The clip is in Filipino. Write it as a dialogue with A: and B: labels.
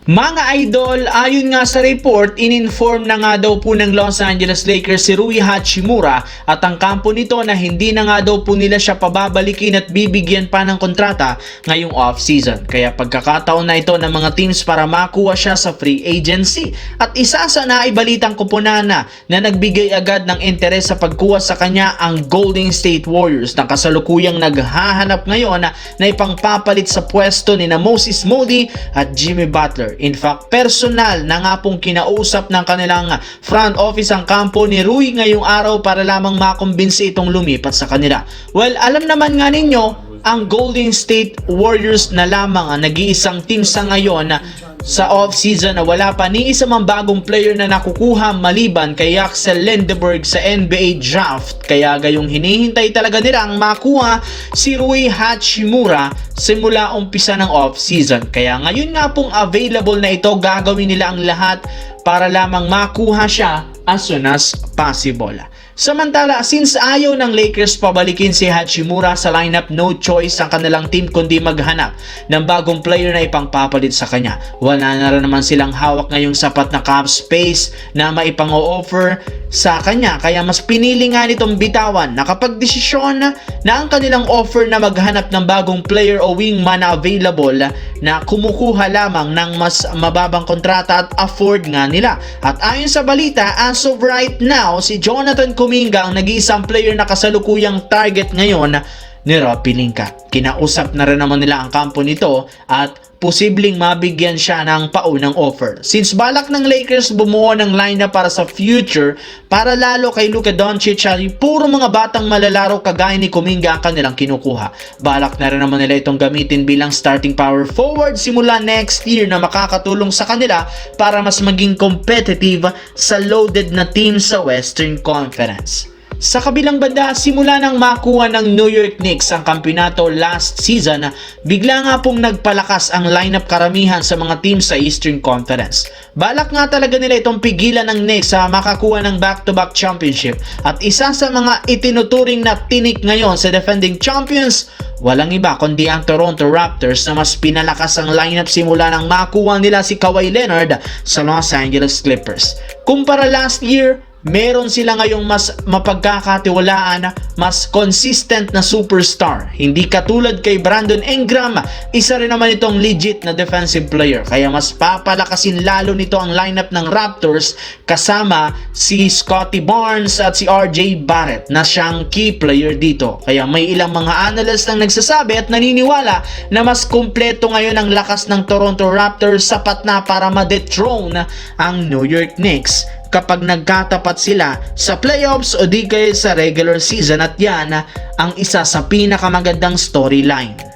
A: Mga idol, ayon nga sa report, in-inform na nga daw po ng Los Angeles Lakers si Rui Hachimura at ang kampo nito na hindi na nga daw po nila siya pababalikin at bibigyan pa ng kontrata ngayong off-season. Kaya pagkakataon na ito ng mga teams para makuha siya sa free agency. At isa sa naibalitang kupunana na nagbigay agad ng interes sa pagkuha sa kanya ang Golden State Warriors na kasalukuyang naghahanap ngayon na ipangpapalit sa pwesto ni Moses Moody at Jimmy Butler. In fact, personal na nga pong kinausap ng kanilang front office ang kampo ni Rui ngayong araw para lamang makumbinsi itong lumipat sa kanila. Well, alam naman nga ninyo, ang Golden State Warriors na lamang ang nag-iisang team sa ngayon sa off-season na wala pa ni isa mang bagong player na nakukuha maliban kay Axel Lindeberg sa NBA draft. Kaya gayong hinihintay talaga nila ang makuha si Rui Hachimura simula umpisa ng off-season. Kaya ngayon nga pong available na ito, gagawin nila ang lahat para lamang makuha siya as soon as possible. Samantala, since ayaw ng Lakers pabalikin si Hachimura sa lineup, no choice ang kanilang team kundi maghanap ng bagong player na ipangpapalit sa kanya. Wala na rin naman silang hawak ngayong sapat na cap space na maipang-o-offer sa kanya. Kaya mas pinili nga nitong bitawan na kapag desisyon na ang kanilang offer na maghanap ng bagong player o wingman na available na kumukuha lamang ng mas mababang kontrata at afford nga nila. At ayon sa balita, as of right now, si Jonathan Kuminga ang nag-iisang player na kasalukuyang target ngayon ni Rob Pelinka. Kinausap na rin naman nila ang kampo nito at posibleng mabigyan siya ng paunang offer. Since balak ng Lakers bumuo ng lineup para sa future para lalo kay Luka Doncic ay puro mga batang malalaro kagaya ni Kuminga ang kanilang kinukuha. Balak na rin naman nila itong gamitin bilang starting power forward simula next year na makakatulong sa kanila para mas maging competitive sa loaded na team sa Western Conference. Sa kabilang banda, simula nang makuha ng New York Knicks ang kampeonato last season, bigla nga pong nagpalakas ang lineup karamihan sa mga team sa Eastern Conference. Balak nga talaga nila itong pigilan ng Knicks sa makakuha ng back-to-back championship at isa sa mga itinuturing na tinik ngayon sa defending champions, walang iba kundi ang Toronto Raptors na mas pinalakas ang lineup simula nang makuha nila si Kawhi Leonard sa Los Angeles Clippers. Kumpara last year, meron sila ngayong mas mapagkakatiwalaan, mas consistent na superstar. Hindi katulad kay Brandon Ingram, isa rin naman itong legit na defensive player. Kaya mas papalakasin lalo nito ang lineup ng Raptors kasama si Scottie Barnes at si RJ Barrett na siyang key player dito. Kaya may ilang mga analysts ang nagsasabi at naniniwala na mas kumpleto ngayon ang lakas ng Toronto Raptors, sapat na para ma-dethrone ang New York Knicks kapag nagkatapat sila sa playoffs o di kaya sa regular season, at yan ang isa sa pinakamagandang storyline.